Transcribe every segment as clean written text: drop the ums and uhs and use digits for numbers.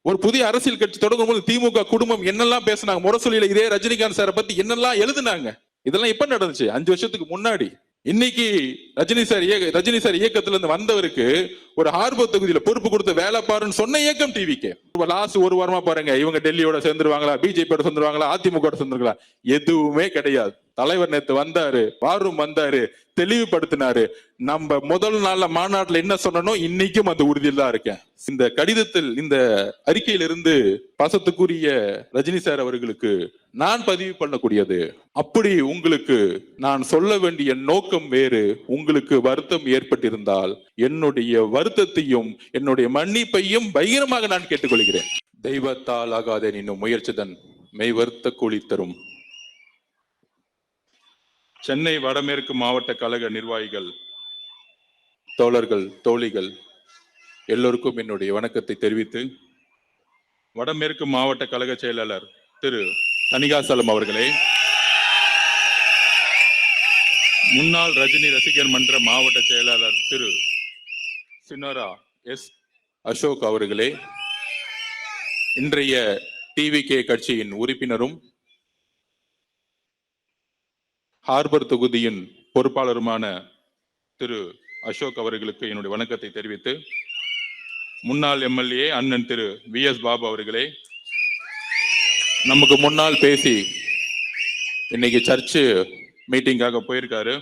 ஒரு புதிய அரசியல் கட்சி தொடங்கும் போது திமுக குடும்பம் என்னெல்லாம் பேசினாங்க, முரசொலியில இதே ரஜினிகாந்த் சாரை பத்தி என்னெல்லாம் எழுதுனாங்க. இதெல்லாம் எப்ப நடந்துச்சு? 5 வருஷத்துக்கு முன்னாடி. இன்னைக்கு ரஜினி சார் இயக்கத்துல இருந்து வந்தவருக்கு ஒரு ஹார்பர் தொகுதியில பொறுப்பு கொடுத்த வேலை பாருன்னு சொன்ன இயக்கம் டிவிக்கு. லாஸ்ட் ஒரு வாரமா பாருங்க, இவங்க டெல்லியோட சேர்ந்துருவாங்களா, பிஜேபியோட சேர்ந்துருவாங்களா, அதிமுக சேர்ந்துருங்களா, எதுவுமே கிடையாது. தலைவர் நேத்து வந்தாரு, வாரும் வந்தாரு, தெளிவுபடுத்தினாரு. நம்ம முதல் நாள்ல மாநாட்டுல என்ன சொன்னோம், இன்னைக்கும் அந்த உறுதியில் தான் இருக்கேன். இந்த கடிதத்தில், இந்த அறிக்கையிலிருந்து பாசத்துக்குரிய ரஜினி சார் அவர்களுக்கு நான் பதிவு பண்ணக்கூடியது, அப்படி உங்களுக்கு நான் சொல்ல வேண்டிய நோக்கம் வேறு, உங்களுக்கு வருத்தம் ஏற்பட்டிருந்தால் என்னுடைய வருத்தத்தையும் என்னுடைய மன்னிப்பையும் பகிரமாக நான் கேட்டுக்கொள்கிறேன். தெய்வத்தால் ஆகாதே இன்னும் முயற்சிதன் மெய் வருத்த கூலி தரும். சென்னை வடமேற்கு மாவட்ட கழக நிர்வாகிகள், தோழர்கள், தோழிகள் எல்லோருக்கும் என்னுடைய வணக்கத்தை தெரிவித்து, வடமேற்கு மாவட்ட கழக செயலாளர் திரு தணிகாசலம் அவர்களே, முன்னாள் ரஜினி ரசிகர் மன்ற மாவட்ட செயலாளர் திரு சினோரா எஸ் அசோக் அவர்களே, இன்றைய டிவிகே கட்சியின் உறுப்பினரும் ஹார்பர் தொகுதியின் பொறுப்பாளருமான திரு அசோக் அவர்களுக்கு என்னுடைய வணக்கத்தை தெரிவித்து, முன்னாள் எம்எல்ஏ அண்ணன் திரு VS பாபு அவர்களே, நமக்கு முன்னால் பேசி இன்னைக்கு சர்ச்சு மீட்டிங்காக போயிருக்காரு,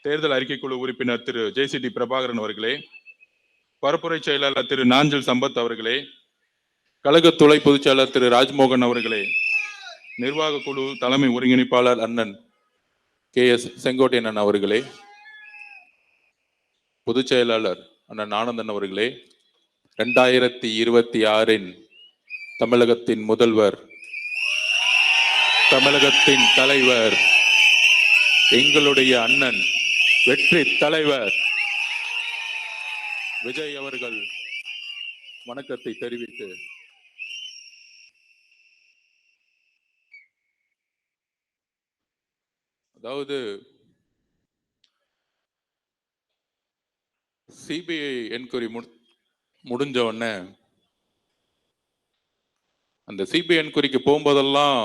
தேர்தல் அறிக்கை குழு உறுப்பினர் திரு JCD பிரபாகரன் அவர்களே, பரப்புரை செயலாளர் திரு நாஞ்சல் சம்பத் அவர்களே, கழக துணை பொதுச் செயலாளர் திரு ராஜ்மோகன் அவர்களே, நிர்வாக குழு தலைமை ஒருங்கிணைப்பாளர் அண்ணன் KS செங்கோட்டையன் அவர்களே, பொதுச் செயலாளர் அண்ணன் ஆனந்தன் அவர்களே, 2026 தமிழகத்தின் முதல்வர், தமிழகத்தின் தலைவர், எங்களுடைய அண்ணன் வெற்றி தலைவர் விஜய் அவர்கள் வணக்கத்தை தெரிவித்து, அதாவது சிபிஐ என்கொயரி முடிஞ்ச உடனே, அந்த சிபிஐ என்கொயரிக்கு போகும்போதெல்லாம்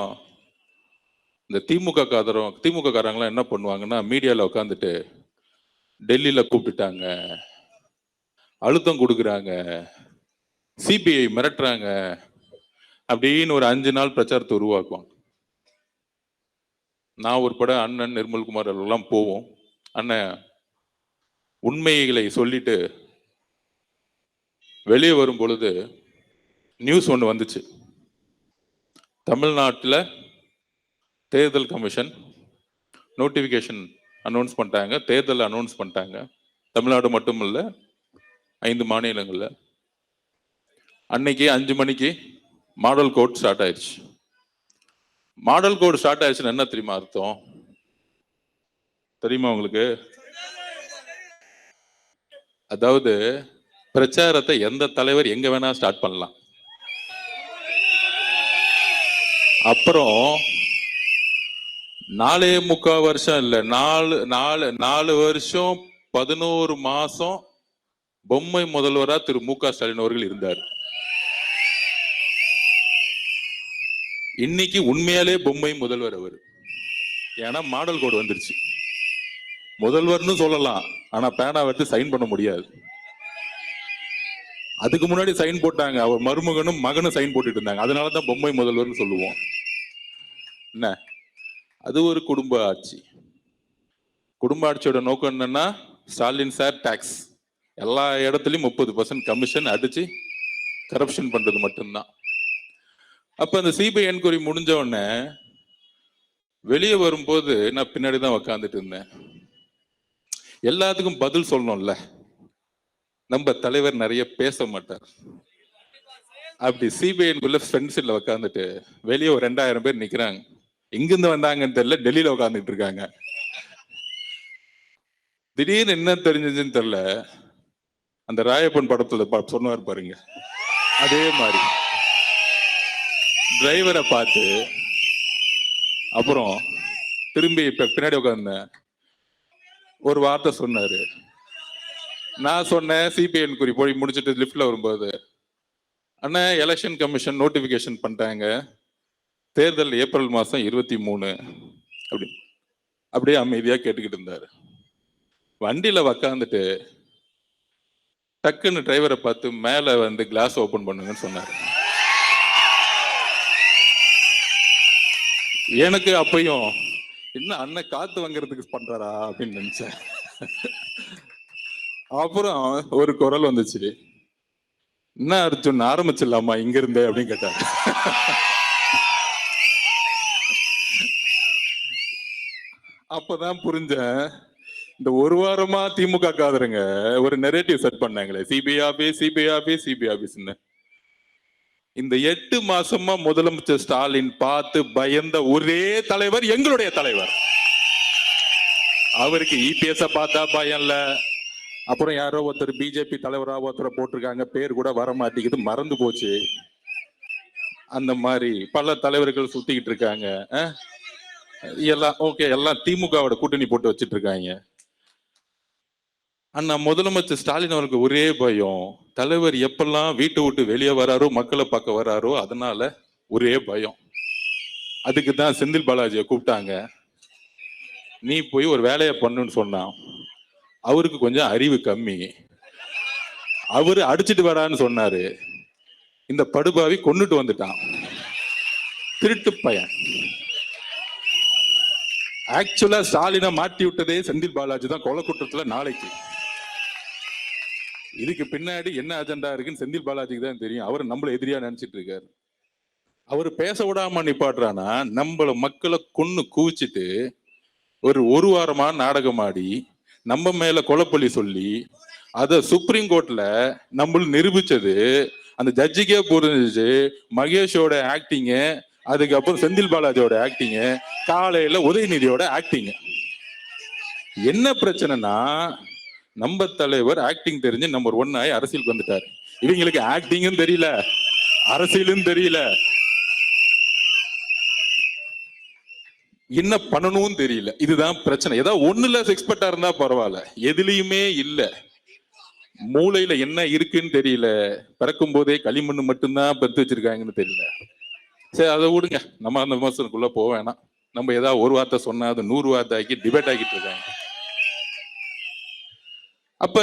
இந்த திமுக காரங்களாம் என்ன பண்ணுவாங்கன்னா, மீடியாவில் உட்காந்துட்டு டெல்லியில கூப்பிட்டுட்டாங்க, அழுத்தம் கொடுக்குறாங்க, சிபிஐ மிரட்டுறாங்க அப்படின்னு ஒரு 5 நாள் பிரச்சாரத்தை உருவாக்குவாங்க. நான் உட்பட அண்ணன் நிர்மல்குமார் எல்லாம் போவோம். அண்ணன் உண்மைகளை சொல்லிட்டு வெளியே வரும் பொழுது நியூஸ் ஒன்று வந்துச்சு. தமிழ்நாட்டில் தேர்தல் கமிஷன் நோட்டிஃபிகேஷன் அனௌன்ஸ் பண்ணிட்டாங்க, தேர்தல் அனௌன்ஸ் பண்ணிட்டாங்க. தமிழ்நாடு மட்டும் இல்லை, 5 மாநிலங்களில். அன்னைக்கு 5 மணிக்கு மாடல் கோட் ஸ்டார்ட் ஆயிடுச்சு. மாடல் கோட் ஸ்டார்ட் ஆயிடுச்சுன்னு என்ன தெரியுமா அர்த்தம்? தெரியுமா உங்களுக்கு? அதாவது பிரச்சாரத்தை எந்த தலைவர் எங்க வேணா ஸ்டார்ட் பண்ணலாம். அப்புறம் 4.25 வருஷம் இல்ல, 4 வருஷம் 11 மாசம் பொம்மை முதல்வரா திரு மு.க. ஸ்டாலின் அவர்கள் இருந்தார். இன்னைக்கு உண்மையாலே பொம்மை முதல்வர் அவர். ஏன்னா மாடல் கோடு வந்துருச்சு. முதல்வர்னு சொல்லலாம், ஆனா பேனா வச்சு சைன் பண்ண முடியாது. அதுக்கு முன்னாடி சைன் போட்டாங்க, அவர் மருமகனும் மகனும் சைன் போட்டுட்டு இருந்தாங்க. அதனாலதான் பொம்மை முதல்வர்னு சொல்லுவோம். என்ன, அது ஒரு குடும்ப ஆட்சி. குடும்ப ஆட்சியோட நோக்கம் என்னன்னா, ஸ்டாலின் சார் டாக்ஸ் எல்லா இடத்துலயும் 30% கமிஷன் அடிச்சு கரப்ஷன் பண்றது மட்டும்தான். அப்ப அந்த சிபிஐ என்கொயரி முடிஞ்ச உடனே வெளியே வரும்போது நான் பின்னாடிதான் உக்காந்துட்டு இருந்தேன். எல்லாத்துக்கும் பதில் சொல்லணும்ல, நம்ம தலைவர் நிறைய பேச மாட்டார். அப்படி சிபிஐ ஃப்ரெண்ட்ஸில் உக்காந்துட்டு வெளியே ஒரு 2000 பேர் நிக்கிறாங்க. எங்கிருந்து வந்தாங்கன்னு தெரியல, டெல்லியில உட்காந்துட்டு இருக்காங்க. திடீர்னு என்ன தெரிஞ்சதுன்னு தெரியல, அந்த ராயப்பன் படத்துல சொன்னார் பாருங்க, அதே மாதிரி டிரைவரை பார்த்து அப்புறம் திரும்பி பின்னாடி உட்கார்ந்த ஒரு வார்த்தை சொன்னாரு. நான் சொன்னேன், சிபிஐ என்கொயரி போய் முடிச்சுட்டு லிப்ட்ல வரும்போது, அண்ணா எலெக்ஷன் கமிஷன் நோட்டிபிகேஷன் பண்ணிட்டாங்க, தேர்தல் ஏப்ரல் மாசம் 23 அப்படி அப்படியே அமைதியா கேட்டுக்கிட்டு இருந்தாரு. வண்டியில உக்காந்துட்டு டக்குன்னு டிரைவரை பார்த்து மேல வந்து கிளாஸ் ஓபன் பண்ணுங்கன்னு சொன்னாரு. எனக்கு அப்பயும் என்ன அண்ணன் காத்து வாங்குறதுக்கு பண்றாரா அப்படின்னு நினைச்சேன். அப்புறம் ஒரு குரல் வந்துச்சு, என்ன அர்ஜுன் ஆரம்பிச்சிடலாமா இங்க இருந்தே அப்படின்னு கேட்டாரு. அப்பதான் புரிஞ்சேன், இந்த ஒரு வாரமா திமுக காதருங்க ஒரு நெரேட்டிவ் செட் பண்ணாங்களே, CBI office CBI office CBI ஆபீஸ்ன்னு. இந்த 8 மாசமா முதலமைச்சர் ஸ்டாலின் பார்த்து பயந்த ஒரே தலைவர் எங்களுடைய தலைவர். அவருக்கு இபிஎஸ் பார்த்தா பயம் இல்ல. அப்புறம் யாரோ ஒருத்தர் பிஜேபி தலைவரா ஒருத்தரை போட்டிருக்காங்க, பேர் கூட வர மாட்டேங்குது, மறந்து போச்சு. அந்த மாதிரி பல தலைவர்கள் சுத்திக்கிட்டு இருக்காங்க. எல்லாம் ஓகே, எல்லாம் திமுகவோட கூட்டணி போட்டு வச்சிட்டு இருக்காங்க. அண்ணா முதலமைச்சர் ஸ்டாலின் அவருக்கு ஒரே பயம், தலைவர் எப்பெல்லாம் வீட்டை விட்டு வெளியே வராரோ, மக்களை பார்க்க வராரோ, அதனால ஒரே பயம். அதுக்கு தான் செந்தில் பாலாஜியை கூப்பிட்டாங்க, நீ போய் ஒரு வேலையை பண்ணுன்னு சொன்னான். அவருக்கு கொஞ்சம் அறிவு கம்மி, அவரு அடிச்சுட்டு வரான்னு சொன்னாரு. இந்த படுபாவி கொன்னுட்டு வந்துட்டான், திருட்டு பையன். ஆக்சுவலா ஸ்டாலினை மாட்டி விட்டதே செந்தில் பாலாஜி தான் கொலை குற்றத்துல. நாளைக்கு இதுக்கு பின்னாடி என்ன அஜெண்டா இருக்குன்னு செந்தில் பாலாஜிக்கு தான் தெரியும். அவர் நம்மள எதிரியா நினைச்சிட்டு இருக்காரு. அவர் பேச விடாம நிப்பாட்டுறானா, நம்மள மக்களை கொன்னு குவிச்சிட்டு ஒரு வாரமா நாடகம் ஆடி நம்ம மேல கொலைப்பள்ளி சொல்லி அத சுப்ரீம் கோர்ட்ல நம்ம நிரூபிச்சது. அந்த ஜட்ஜிக்கே புரிஞ்சிச்சு மகேஷோட ஆக்டிங், அதுக்கப்புறம் செந்தில் பாலாஜியோட ஆக்டிங், காலையில உதயநிதியோட ஆக்டிங். என்ன பிரச்சனைனா, நம்ம தலைவர் ஆக்டிங் தெரிஞ்சு நம்பர் 1 ஆகி அரசியலுக்கு வந்துட்டாரு. இவங்களுக்கு ஆக்டிங்கும் தெரியல, அரசியலும் தெரியல, என்ன பண்ணணும் தெரியல. இதுதான் பிரச்சனை. ஏதாவது ஒண்ணுல எக்ஸ்பர்ட்டா இருந்தா பரவாயில்ல, எதுலயுமே இல்ல. மூளையில என்ன இருக்குன்னு தெரியல, பிறக்கும் போதே களிமண்ணு மட்டும்தான் பெத்து வச்சிருக்காங்கன்னு தெரியல. சரி, அதை விடுங்க, நம்ம அந்த விமர்சனத்துக்குள்ள போக வேணாம். நம்ம ஏதாவது ஒரு வார்த்தை சொன்னா அது 100 வார்த்தை ஆக்கி டிபேட் ஆக்கிட்டு இருக்காங்க. அப்ப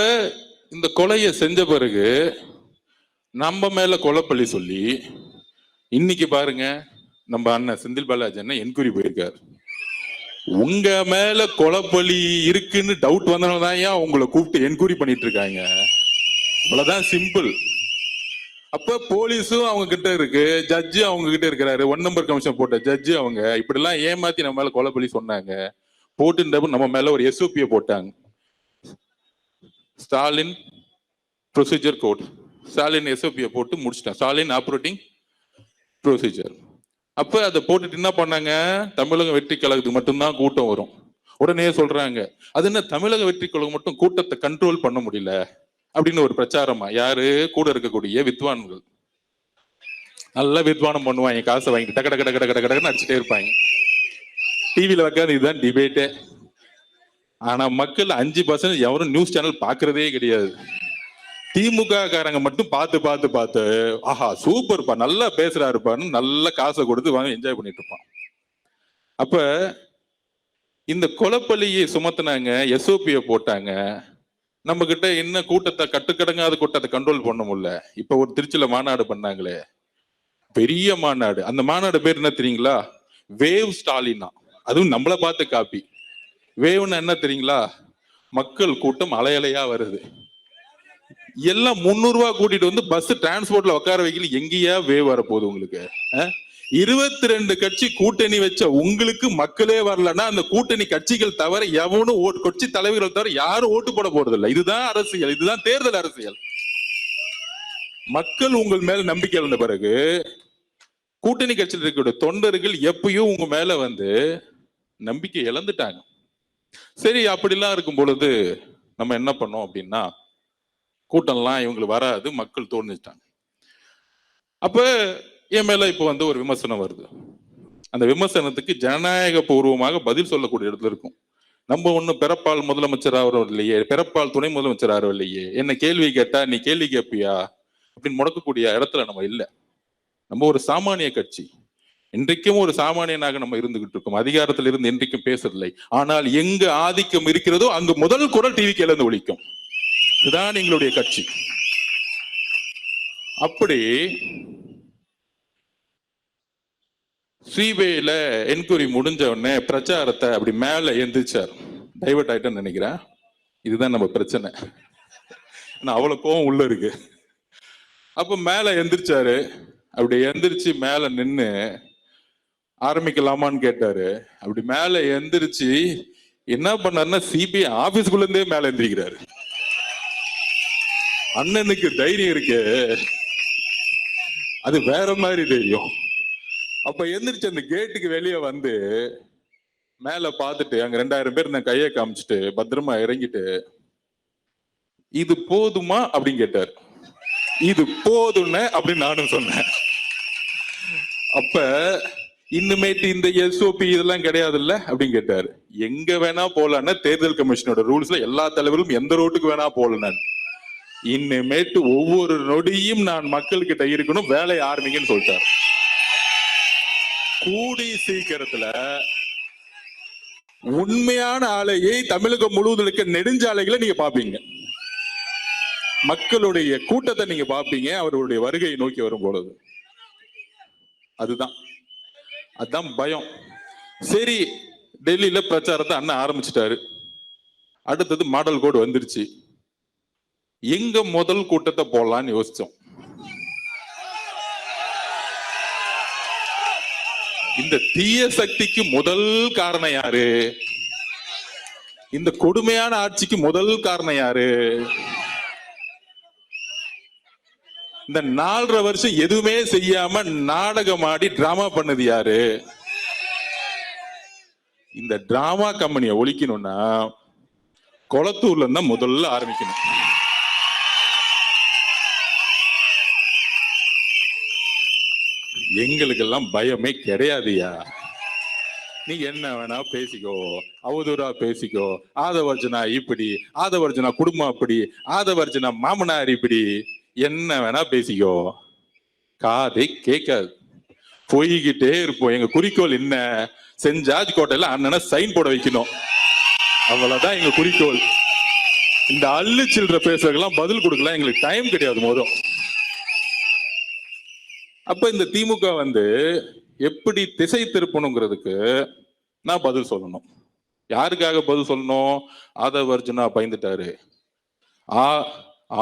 இந்த கொலையை செஞ்ச பிறகு நம்ம மேல கொலைப்பள்ளி சொல்லி இன்னைக்கு பாருங்க, நம்ம அண்ணன் செந்தில் பாலாஜி அண்ணன் என்கொயரி போயிருக்காரு. உங்க மேல கொலைப்பள்ளி இருக்குன்னு டவுட் வந்தனாலதான் ஏன் உங்களை கூப்பிட்டு என்கொயரி பண்ணிட்டு இருக்காங்க. இவ்வளவுதான் சிம்பிள். அப்ப போலீஸும் அவங்க கிட்ட இருக்கு, ஜட்ஜு அவங்க கிட்ட இருக்கிறாரு. 1 நம்பர் கமிஷன் போட்ட ஜட்ஜு அவங்க இப்படி எல்லாம் ஏமாத்தி நம்ம மேல கொலைப்பள்ளி சொன்னாங்க. போட்டு நம்ம மேல ஒரு எஸ்ஓபியை போட்டாங்க, ஸ்டாலின் ப்ரொசீஜர் கோட். ஸ்டாலின் எஸ்ஓபியை போட்டு முடிச்சிட்டான், ஸ்டாலின் ஆப்ரேட்டிங் ப்ரொசீஜர். அப்ப அதை போட்டுட்டு என்ன பண்ணாங்க, தமிழக வெற்றி கழகத்துக்கு மட்டும்தான் கூட்டம் வரும். உடனே சொல்றாங்க, அது என்ன தமிழக வெற்றி கழகம் மட்டும் கூட்டத்தை கண்ட்ரோல் பண்ண முடியல அப்படின்னு ஒரு பிரச்சாரமா. யாரு கூட இருக்கக்கூடிய வித்வான்கள், நல்லா வித்வானம் பண்ணுவாங்க, காசை வாங்கிட்டு டக்க டக்க டக்க டக்க டக்குன்னு அடிச்சுட்டே இருப்பாங்க. டிவியில வைக்காது, இதுதான் டிபேட்டே. ஆனா மக்கள் 5% எவரும் நியூஸ் சேனல் பாக்குறதே கிடையாது. திமுக காரங்க மட்டும் பார்த்து பார்த்து பார்த்து ஆஹா சூப்பர்ப்பா, நல்லா பேசுறாருப்பான்னு நல்ல காசை கொடுத்து வாங்கி என்ஜாய் பண்ணிட்டு இருப்பான். அப்ப இந்த கொலைப்பள்ளியை சுமத்தினாங்க, எஸ்ஓபியை போட்டாங்க. நம்ம கிட்ட என்ன கூட்டத்தை கட்டுக்கடங்காத கூட்டத்தை கண்ட்ரோல் பண்ண முடியல. இப்ப ஒரு திருச்சியில மாநாடு பண்ணாங்களே, பெரிய மாநாடு. அந்த மாநாடு பேர் என்ன தெரியுங்களா? வேவ் ஸ்டாலினா. அதுவும் நம்மளை பார்த்து காப்பி. வேவ்னு என்ன தெரியுங்களா? மக்கள் கூட்டம் அலையலையா வருது. எல்லாம் 300 ரூபாய் கூட்டிட்டு வந்து பஸ் டிரான்ஸ்போர்ட்ல உட்கார வைக்கல. எங்கேயா வேவ் வரப்போகுது உங்களுக்கு? 22 கட்சி கூட்டணி வச்ச உங்களுக்கு மக்களே வரலன்னா அந்த கூட்டணி கட்சிகள் தவிர எவனும் கட்சி தலைவர்கள் தவிர யாரும் ஓட்டு போட போறது இல்லை. இதுதான் அரசியல், இதுதான் தேர்தல் அரசியல். மக்கள் உங்கள் மேல நம்பிக்கை இருந்த பிறகு கூட்டணி கட்சியில் இருக்கிற தொண்டர்கள் எப்பயும் உங்க மேல வந்து நம்பிக்கை இழந்துட்டாங்க. சரி, அப்படிலாம் இருக்கும் பொழுது நம்ம என்ன பண்ணோம் அப்படின்னா, கூட்டம்லாம் இவங்களுக்கு வராது, மக்கள் தோணிச்சிட்டாங்க. அப்ப என் மேல இப்ப வந்து ஒரு விமர்சனம் வருது. அந்த விமர்சனத்துக்கு ஜனநாயக பூர்வமாக பதில் சொல்லக்கூடிய இடத்துல இருக்கும். நம்ம ஒண்ணு பிறப்பால் முதலமைச்சர் ஆகிறோம் இல்லையே, பிறப்பால் துணை முதலமைச்சர் ஆகிறோம் இல்லையே. என்ன கேள்வி கேட்டா நீ கேள்வி கேட்பியா, அப்படின்னு முடக்கக்கூடிய இடத்துல நம்ம இல்லை. நம்ம ஒரு சாமானிய கட்சி, இன்றைக்கும் ஒரு சாமானியனாக நம்ம இருந்துகிட்டு இருக்கோம். அதிகாரத்தில் இருந்து இன்றைக்கும் பேசுறதில்லை. ஆனால் எங்க ஆதிக்கம் இருக்கிறதோ அங்கு முதல் குரல் டிவி இருந்து ஒலிக்கும். இதுதான் எங்களுடைய கட்சி. அப்படி சிபிஐல என்கொயரி முடிஞ்ச உடனே பிரச்சாரத்தை அப்படி மேல எந்திரிச்சார். டைவர்ட் ஆயிட்டேன்னு நினைக்கிறேன். இதுதான் நம்ம பிரச்சனை. அவ்வளவு கோவம் உள்ள இருக்கு. அப்ப மேல எந்திரிச்சாரு. அப்படி எந்திரிச்சு மேல நின்னு ஆரம்பிக்கலாமான்னு கேட்டாரு. அப்படி மேல எந்திரிச்சு என்ன பண்ணாருன்னா சிபிஐ ஆபீஸ்க்குள்ள இருந்தே மேல எந்திரிக்கிறாரு. அண்ணனுக்கு தைரியம் இருக்கு, அது வேற மாதிரி தைரியம். அப்ப எந்திரிச்சு அந்த கேட்டுக்கு வெளியே வந்து மேல பாத்துட்டு அங்க 2000 பேர் நான் கையை காமிச்சிட்டு பத்திரமா இறங்கிட்டு, இது போதுமா அப்படின்னு கேட்டார். இது போதும்னு அப்படின்னு நானும் சொன்னேன். அப்ப இன்னுமேட்டு இந்த எஸ்ஓபி இதெல்லாம் கிடையாது இல்ல அப்படின்னு கேட்டாரு. எங்க வேணா போலான்னு தேர்தல் கமிஷனோட ரூல்ஸ்ல எல்லா தலைவரும் எந்த ரோட்டுக்கு வேணா போலன்னு, இன்னுமேட்டு ஒவ்வொரு நொடியும் நான் மக்கள் கிட்ட இருக்கணும், வேலையை ஆரம்பிங்கன்னு சொல்லிட்டார். கூடி சீக்கிரத்துல உண்மையான ஆலையை தமிழகம் முழுவதும் இருக்க நெடுஞ்சாலைகளை நீங்க பாப்பீங்க. மக்களுடைய கூட்டத்தை நீங்க பாப்பீங்க அவருடைய வருகையை நோக்கி வரும் பொழுது. அதுதான் பயம். சரி, டெல்லியில பிரச்சாரத்தை அண்ணன் ஆரம்பிச்சிட்டாரு. அடுத்தது மாடல் கோடு வந்துருச்சு. எங்க முதல் கூட்டத்தை போடலான்னு யோசிச்சோம். இந்த தீய சக்திக்கு முதல் காரணம் யாரு? இந்த கொடுமையான ஆட்சிக்கு முதல் காரணம் யாரு? இந்த 4.5 வருஷம் எதுவுமே செய்யாம நாடகம் ஆடி டிராமா பண்ணது யாரு? இந்த டிராமா கம்பெனியை ஒழிக்கணும்னா கொளத்தூர்ல இருந்தா முதல்ல ஆரம்பிக்கணும். எங்களுக்கெல்லாம் பயமே கிடையாதுயா. நீ என்ன வேணா பேசிக்கோ, அவதூறா பேசிக்கோ. ஆதவர்ஜனா இப்படி, ஆதவர்ஜனா குடும்பம் அப்படி, ஆதவர்ஜனா மாமனார் இப்படி, என்ன வேணா பேசிக்கோ. காதை கேட்காது, போய்கிட்டே இருப்போம். எங்க குறிக்கோள் என்ன? சென்ட் ஜார்ஜ் கோட்டையில அண்ணனை சைன் போட வைக்கணும். அவ்வளவுதான் எங்க குறிக்கோள். இந்த அள்ளு சில்லற பேசுறதுக்கெல்லாம் பதில் கொடுக்கலாம் எங்களுக்கு டைம் கிடையாது. மோதும் அப்ப இந்த திமுக எப்படி திசை திருப்பணுங்கிறதுக்கு நான் பதில் சொல்லணும். யாருக்காக பதில் சொல்லணும்? ஆதவர்ஜுனா பயந்துட்டாரு.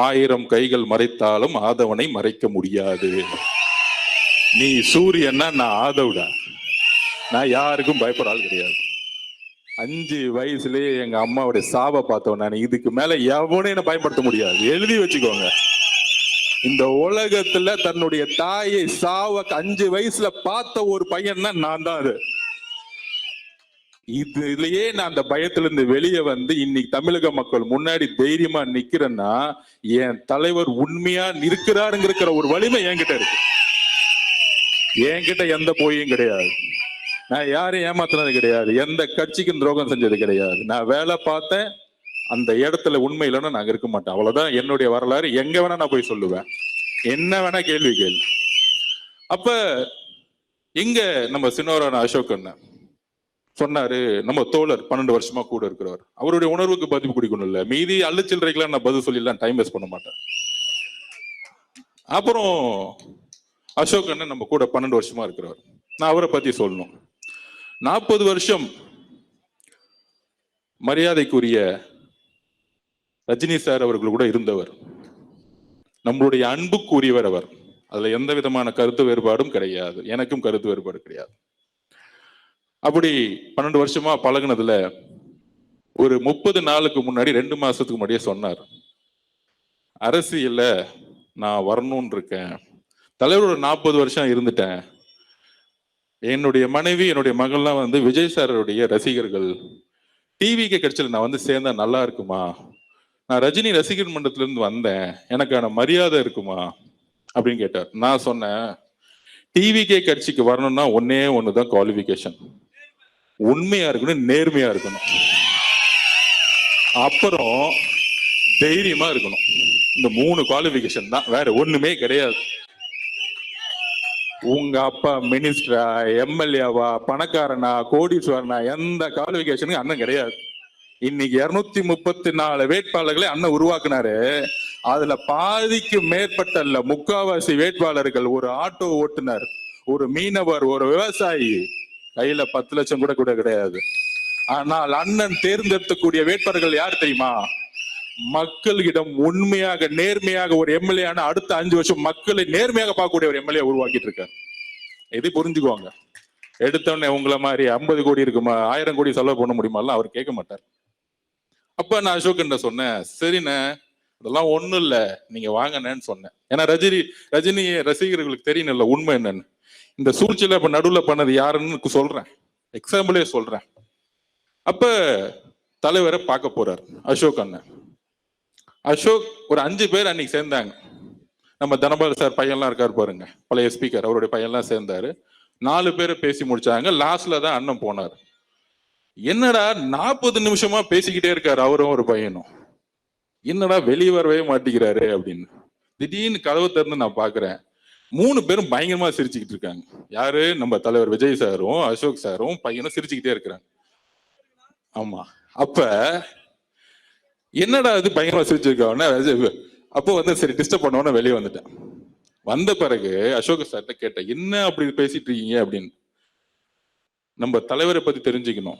1000 கைகள் மறைத்தாலும் ஆதவனை மறைக்க முடியாது. நீ சூரியன்னா நான் ஆதவுடா. நான் யாருக்கும் பயப்படாது கிடையாது. 5 வயசுலயே எங்க அம்மாவுடைய சாவை பார்த்தவன் நான். இதுக்கு மேல எவனே என்ன பயன்படுத்த முடியாது. எழுதி வச்சுக்கோங்க. இந்த உலகத்துல தன்னுடைய தாயை சாவ 5 வயசுல பார்த்த ஒரு பையன் தான் நான் தான். அது இதுலயே நான் அந்த பயத்துல இருந்து வெளியே இன்னைக்கு தமிழக மக்கள் முன்னாடி தைரியமா நிக்கிறேன்னா என் தலைவர் உண்மையா இருக்கிறாருங்கிற ஒரு வலிமை என்கிட்ட இருக்கு. என்கிட்ட எந்த போயும் கிடையாது. நான் யாரையும் ஏமாத்தினது கிடையாது. எந்த கட்சிக்கும் துரோகம் செஞ்சது கிடையாது. நான் வேலை பார்த்தேன். அந்த இடத்துல உண்மை இல்லைன்னா நாங்க இருக்க மாட்டேன். அவ்வளவுதான் என்னுடைய வரலாறு. எங்க வேணா நான் போய் சொல்லுவேன். என்ன வேணா கேள்வி கேள்வி. அப்ப எங்க நம்ம சின்னவரான அசோக் அண்ணன் சொன்னாரு, நம்ம தோழர் 12 வருஷமா கூட இருக்கிறவர், அவருடைய உணர்வுக்கு பதிவு குடிக்கணும் இல்ல. மீதி அள்ளுச்சில்லறைக்கெல்லாம் நான் பதில் சொல்லிடலாம், டைம் வேஸ்ட் பண்ண மாட்டேன். அப்புறம் அசோக் அண்ணன் நம்ம கூட 12 வருஷமா இருக்கிறவர். நான் அவரை பத்தி சொல்லணும். 40 வருஷம் மரியாதைக்குரிய ரஜினி சார் அவர்கள் கூட இருந்தவர். நம்மளுடைய அன்புக்குரியவர் அவர். அதுல எந்த விதமான கருத்து வேறுபாடும் கிடையாது. எனக்கும் கருத்து வேறுபாடு கிடையாது. அப்படி 12 வருஷமா பழகுனதுல ஒரு 30 நாளுக்கு முன்னாடி 2 மாசத்துக்கு முன்னாடியே சொன்னார், அரசியல்ல நான் வரணும்னு இருக்கேன். தலைவரோட 40 வருஷம் இருந்துட்டேன். என்னுடைய மனைவி என்னுடைய மகள்லாம் விஜய் சாருடைய ரசிகர்கள். டிவிக்கு கிடைச்சல நான் சேர்ந்தா நல்லா இருக்குமா? நான் ரஜினி ரசிகர் மன்றத்துல இருந்து வந்தேன், எனக்கான மரியாதை இருக்குமா அப்படின்னு கேட்டார். நான் சொன்னேன், டிவிகே கட்சிக்கு வரணும்னா ஒன்னே ஒண்ணுதான் குவாலிபிகேஷன். உண்மையா இருக்கணும், நேர்மையா இருக்கணும், அப்புறம் தைரியமா இருக்கணும். இந்த 3 குவாலிபிகேஷன் தான், வேற ஒண்ணுமே கிடையாது. உங்க அப்பா மினிஸ்டரா, எம்எல்ஏவா, பணக்காரனா, கோடீஸ்வரனா, எந்த குவாலிபிகேஷனும் அண்ணன் கிடையாது. இன்னைக்கு 234 வேட்பாளர்களை அண்ணன் உருவாக்குனாரு. அதுல பாதிக்கு மேற்பட்ட இல்ல, முக்காவாசி வேட்பாளர்கள் ஒரு ஆட்டோ ஓட்டுநர், ஒரு மீனவர், ஒரு விவசாயி, கையில 10 லட்சம் கூட கூட கிடையாது. ஆனால் அண்ணன் தேர்ந்தெடுக்கக்கூடிய வேட்பாளர்கள் யார் தெரியுமா? மக்களிடம் உண்மையாக நேர்மையாக ஒரு எம்எல்ஏ ஆன அடுத்த 5 வருஷம் மக்களை நேர்மையாக பார்க்கக்கூடிய ஒரு எம்எல்ஏ உருவாக்கிட்டு இருக்காரு. எது புரிஞ்சுக்குவாங்க. எடுத்தோடனே உங்களை மாதிரி 50 கோடி இருக்குமா, 1000 கோடி செலவு பண்ண முடியுமா, அவர் கேட்க மாட்டார். அப்ப நான் அசோக் சொன்னேன், சரிண்ணே அதெல்லாம் ஒண்ணும் இல்ல, நீங்க வாங்கன்னு சொன்னேன். ஏன்னா ரஜினி ரசிகர்களுக்கு தெரியல உண்மை என்னன்னு. இந்த சூழ்ச்சியில இப்ப நடுவுல பண்ணது யாருன்னு சொல்றேன், எக்ஸாம்பிளே சொல்றேன். அப்ப தலைவரை பார்க்க போறார் அசோக் அண்ணன். அசோக் ஒரு 5 பேர் அன்னைக்கு சேர்ந்தாங்க. நம்ம தனபால் சார் பையன்லாம் இருக்காரு பாருங்க, பழைய ஸ்பீக்கர், அவருடைய பையன்லாம் சேர்ந்தாரு. 4 பேரை பேசி முடிச்சாங்க. லாஸ்ட்ல தான் அண்ணன் போனார். என்னடா 40 நிமிஷமா பேசிக்கிட்டே இருக்காரு அவரும் ஒரு பையனும், என்னடா வெளியே வரவே மாட்டேங்கிறாரு அப்படின்னு. திடீர்னு கதவை திறந்து நான் பாக்குறேன், 3 பேரும் பயங்கரமா சிரிச்சுக்கிட்டு இருக்காங்க. யாரு? நம்ம தலைவர் விஜய் சாரும் அசோக் சாரும் பையனும் சிரிச்சுக்கிட்டே இருக்கிறாங்க. ஆமா. அப்ப என்னடா இது பயங்கரமா சிரிச்சிருக்காங்க. அப்போ சரி டிஸ்டர்ப் பண்ணோன்னு வெளியே வந்துட்டேன். வந்த பிறகு அசோக் சார்ட்ட கேட்டேன், என்ன அப்படி பேசிட்டு இருக்கீங்க அப்படின்னு. நம்ம தலைவரை பத்தி தெரிஞ்சுக்கணும்.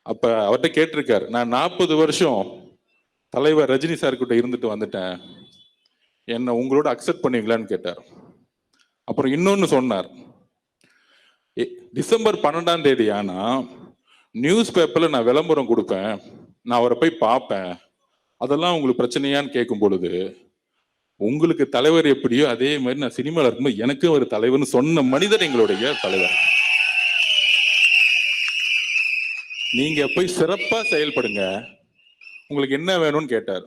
அப்ப அவர்கிட்ட கேட்டிருக்காரு, நான் 40 வருஷம் தலைவர் ரஜினி சார் கிட்ட இருந்துட்டு வந்துட்டேன், என்ன உங்களோட அக்செப்ட் பண்ணுவீங்களான்னு கேட்டார். அப்புறம் இன்னொன்னு சொன்னார், டிசம்பர் 12ஆம் தேதி ஆனா நியூஸ் பேப்பர்ல நான் விளம்பரம் கொடுப்பேன், நான் அவரை போய் பார்ப்பேன், அதெல்லாம் உங்களுக்கு பிரச்சனையான்னு கேட்கும் பொழுது, உங்களுக்கு தலைவர் எப்படியோ அதே மாதிரி நான் சினிமாவில் இருக்கும்போது எனக்கு ஒரு தலைவர்னு சொன்ன மனிதர் எங்களுடைய தலைவர். நீங்க போய் சிறப்பா செயல்படுங்க, உங்களுக்கு என்ன வேணும்னு கேட்டார்.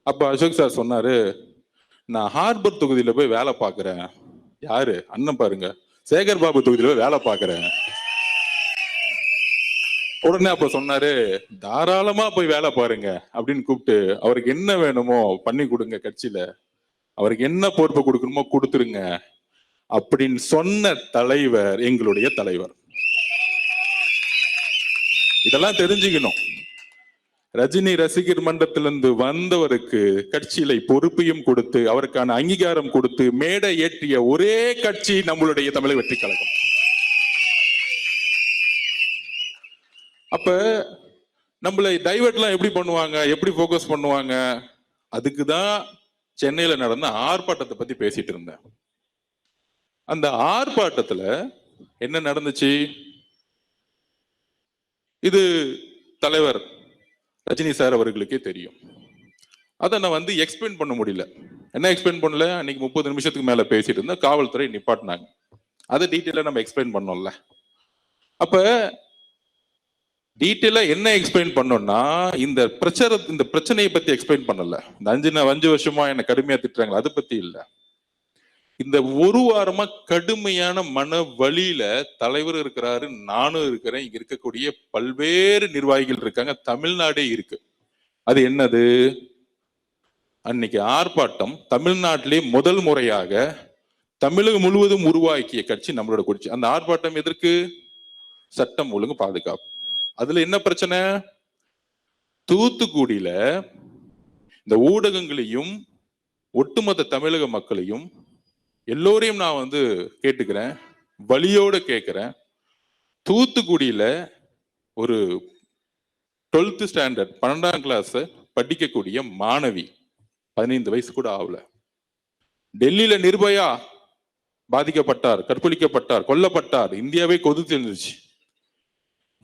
அப்ப அசோக் சார் சொன்னாரு, நான் ஹார்பர் தொகுதியில போய் வேலை பார்க்கிறேன். யாரு? அண்ணன் பாருங்க, சேகர் பாபு தொகுதியில போய் வேலை பார்க்கிறேன். உடனே அப்ப சொன்னாரு, தாராளமா போய் வேலை பாருங்க அப்படின்னு கூப்பிட்டு, அவருக்கு என்ன வேணுமோ பண்ணி கொடுங்க, கட்சியில அவருக்கு என்ன பொறுப்பு கொடுக்கணுமோ கொடுத்துருங்க அப்படின்னு சொன்ன தலைவர் எங்களுடைய தலைவர். இதெல்லாம் தெரிஞ்சுக்கணும். ரஜினி ரசிகர் மன்றத்திலிருந்து வந்தவருக்கு கட்சியில பொறுப்பையும் கொடுத்து அவருக்கான அங்கீகாரம் கொடுத்து மேடை ஏற்றிய ஒரே கட்சி நம்மளுடைய தமிழக வெற்றி கழகம். அப்ப நம்மளை டைவர்ட்லாம் எப்படி பண்ணுவாங்க, எப்படி போக்கஸ் பண்ணுவாங்க? அதுக்குதான் சென்னையில நடந்த ஆர்ப்பாட்டத்தை பத்தி பேசிட்டு இருந்தேன். அந்த ஆர்ப்பாட்டத்துல என்ன நடந்துச்சு? இது தலைவர் ரஜினி சார் அவர்களுக்கே தெரியும். அதை நான் எக்ஸ்பிளைன் பண்ண முடியல. என்ன எக்ஸ்பிளைன் பண்ணல? அன்னைக்கு 30 நிமிஷத்துக்கு மேல பேசிட்டு இருந்தா காவல்துறை நிப்பாட்டினாங்க. அதை டீட்டெயிலா நம்ம எக்ஸ்பிளைன் பண்ணோம்ல. அப்ப டீட்டெயிலா என்ன எக்ஸ்பிளைன் பண்ணோம்னா, இந்த பிரச்சனையை பத்தி எக்ஸ்பிளைன் பண்ணல. இந்த 5 வருஷமா என்ன கடுமையா திட்டுறாங்களா, அதை பத்தி இல்ல. இந்த ஒரு வாரமா கடுமையான மன வலியில தலைவர் இருக்கிறாரு, நானும் இருக்கிறேன், இங்க இருக்கக்கூடிய பல்வேறு நிர்வாகிகள் இருக்காங்க, தமிழ்நாடே இருக்கு. அது என்னது? அன்னைக்கு ஆர்ப்பாட்டம் தமிழ்நாட்டிலே முதல் முறையாக தமிழகம் முழுவதும் உருவாக்கிய கட்சி நம்மளோட கட்சி. அந்த ஆர்ப்பாட்டம் எதற்கு? சட்டம் ஒழுங்கு பாதுகாப்பு. அதுல என்ன பிரச்சனை? தூத்துக்குடியில இந்த ஊடகங்களையும் ஒட்டுமொத்த தமிழக மக்களையும் எல்லோரையும் நான் கேட்டுக்கிறேன், வலியோட கேட்கிறேன். தூத்துக்குடியில ஒரு 12th ஸ்டாண்டர்ட் 12ஆம் கிளாஸ் படிக்கக்கூடிய மாணவி, 15 வயசு கூட ஆகல, டெல்லியில நிர்பயா பாதிக்கப்பட்டார், கற்பழிக்கப்பட்டார், கொல்லப்பட்டார், இந்தியாவே கொதித்து இருந்துச்சு.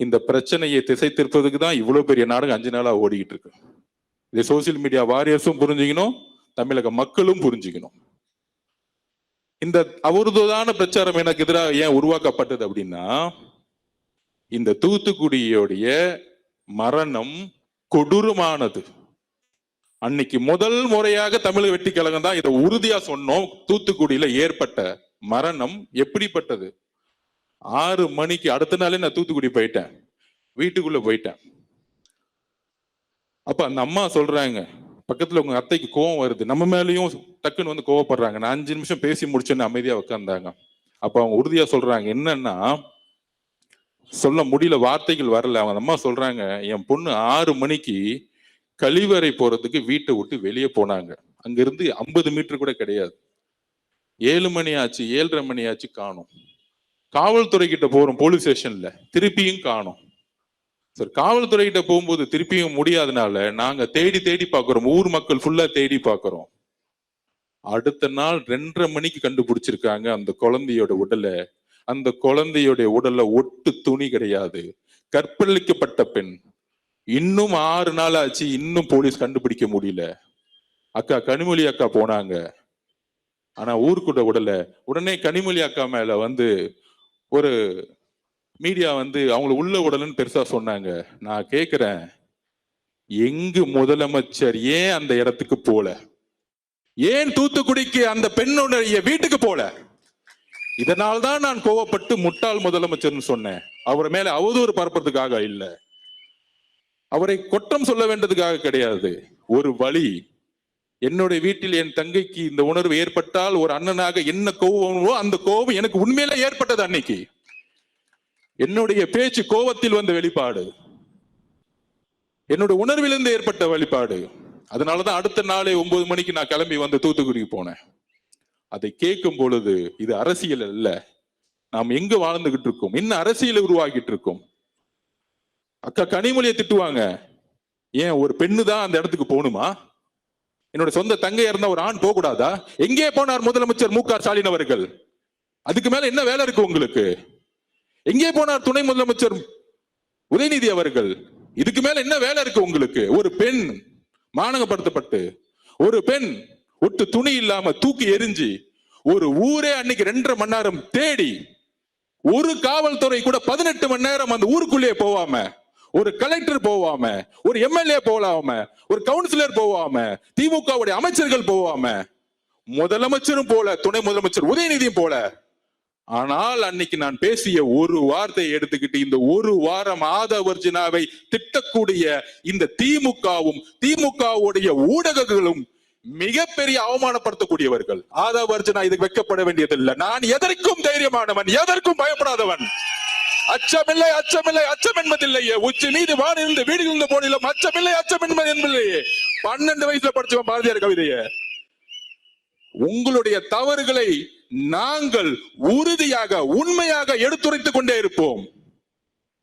இந்த பிரச்சனையை திசை திருப்பதுக்கு தான் இவ்வளவு பெரிய நாடகம் 5 நாளா ஓடிக்கிட்டு இருக்கு. இதை சோசியல் மீடியா வாரியர்ஸும் புரிஞ்சுக்கணும், தமிழக மக்களும் புரிஞ்சுக்கணும். இந்த அவதூறான பிரச்சாரம் எனக்கு எதிராக ஏன் உருவாக்கப்பட்டது அப்படின்னா, இந்த தூத்துக்குடியோடைய மரணம் கொடூரமானது. அன்னைக்கு முதல் முறையாக தமிழக வெற்றி கழகம் தான் இதை உறுதியா சொன்னோம். தூத்துக்குடியில ஏற்பட்ட மரணம் எப்படிப்பட்டது? 6 மணிக்கு அடுத்த நாளே நான் தூத்துக்குடி போயிட்டேன், வீட்டுக்குள்ள போயிட்டேன். அப்ப அந்த அம்மா சொல்றாங்க, பக்கத்துல உங்க அத்தைக்கு கோவம் வருது, நம்ம மேலயும் டக்குன்னு வந்து கோவப்படுறாங்க. நான் 5 நிமிஷம் பேசி முடிச்சேன்னு அமைதியா உட்கார்ந்தாங்க. அப்ப அவங்க உறுதியா சொல்றாங்க, என்னன்னா சொல்ல முடியல, வார்த்தைகள் வரல. அவங்க அம்மா சொல்றாங்க, என் பொண்ணு 6 மணிக்கு கழிவறை போறதுக்கு வீட்டை விட்டு வெளியே போனாங்க. அங்க இருந்து 50 மீட்டர் கூட கிடையாது. 7 மணி ஆச்சு, 7:30 மணி ஆச்சு, காணோம். காவல்துறை கிட்ட போறோம், போலீஸ் ஸ்டேஷன்ல, திருப்பியும் காணோம். சார், காவல்துறை கிட்ட போகும்போது திருப்பியும் முடியாதனால நாங்க தேடி தேடி பாக்குறோம், ஊர் மக்கள் ஃபுல்லா தேடி பாக்குறோம். அடுத்த நாள் 2:30 மணிக்கு கண்டுபிடிச்சிருக்காங்க அந்த குழந்தையோட உடலை. அந்த குழந்தையோட உடல்ல ஒட்டு துணி கிடையாது, கற்பழிக்கப்பட்ட பெண். இன்னும் 6 நாள் ஆச்சு, இன்னும் போலீஸ் கண்டுபிடிக்க முடியல. அக்கா கனிமொழி அக்கா போனாங்க, ஆனா ஊருக்குள்ள உடல. உடனே கனிமொழி அக்கா மேல வந்து ஒரு மீடியா வந்து அவங்கள உள்ள உடலன்னு பெருசா சொன்னாங்க. நான் கேக்குறேன், எங்கு முதலமைச்சர் ஏன் அந்த இடத்துக்கு போல? ஏன் தூத்துக்குடிக்கு அந்த பெண்ணுடைய வீட்டுக்கு போல? இதனால்தான் நான் கோவப்பட்டு முட்டாள் முதலமைச்சர்னு சொன்னேன். அவர் மேல அவதூறு பரப்புறதுக்காக இல்ல, அவரை குற்றம் சொல்ல வேண்டதுக்காக கிடையாது. ஒரு வழி, என்னுடைய வீட்டில் என் தங்கைக்கு இந்த உணர்வு ஏற்பட்டால் ஒரு அண்ணனாக என்ன கோவமோ அந்த கோபம் எனக்கு உண்மையில ஏற்பட்டது. அன்னைக்கு என்னுடைய பேச்சு கோபத்தில் வந்த வெளிப்பாடு, என்னோட உணர்விலிருந்து ஏற்பட்ட வெளிப்பாடு. அதனாலதான் அடுத்த நாளே 9 மணிக்கு நான் கிளம்பி வந்து தூத்துக்குடிக்கு போனேன். அதை கேட்கும் பொழுது இது அரசியல் அல்ல, நாம் எங்க வாழ்ந்துகிட்டு இருக்கோம், என்ன அரசியலை உருவாக்கிட்டு இருக்கோம். அக்கா கனிமொழியை திட்டுவாங்க, ஏன் ஒரு பெண்ணு தான் அந்த இடத்துக்கு போகணுமா? என்னோட சொந்த தங்கையா இருந்தா ஒரு ஆண் போக கூடாதா? எங்கே போனார் முதலமைச்சர் மு க ஸ்டாலின் அவர்கள்? அதுக்கு மேல என்ன வேலை இருக்கு உங்களுக்கு? எங்கே போனார் துணை முதலமைச்சர் உதயநிதி அவர்கள்? இதுக்கு மேல என்ன வேலை இருக்கு உங்களுக்கு? ஒரு பெண் மானகப்படுத்தப்பட்டு, ஒரு பெண் ஒட்டு துணி இல்லாம தூக்கி எரிஞ்சு, ஒரு ஊரே அன்னைக்கு 2.5 மணி நேரம் தேடி, ஒரு காவல்துறை கூட 18 மணி நேரம் அந்த ஊருக்குள்ளே போவாம, ஒரு கலெக்டர் போவாம, ஒரு எம்எல்ஏ போகாம, ஒரு கவுன்சிலர் போவாம, திமுகவுடைய அமைச்சர்கள் போவாம, முதலமைச்சரும் போல, துணை முதலமைச்சர் உதயநிதியும் போல. ஆனால் அன்னைக்கு நான் பேசிய ஒரு வார்த்தையை எடுத்துக்கிட்டு இந்த ஒரு வாரம் ஆதவர்ஜினாவை திட்டக்கூடிய இந்த திமுகவும் திமுகவுடைய ஊடகங்களும் மிகப்பெரிய அவமானப்படுத்தக்கூடியவர்கள். ஆதவர்ஜினா இதுக்கு வைக்கப்பட வேண்டியதில்லை. நான் எதற்கும் தைரியமானவன், எதற்கும் பயப்படாதவன். அச்சமில்லை, அச்சமில்லை, அச்சம் என்பதில்லையே. உச்சி மீது வானிருந்து வீடுகளிருந்து போனிலும் அச்சமில்லை, அச்சம் என்பதில்லையே. 12 வயசுல படிச்சவன் பாரதியார் கவிதைய. உங்களுடைய தவறுகளை நாங்கள் உறுதியாக உண்மையாக எடுத்துரைத்துக் கொண்டே இருப்போம்.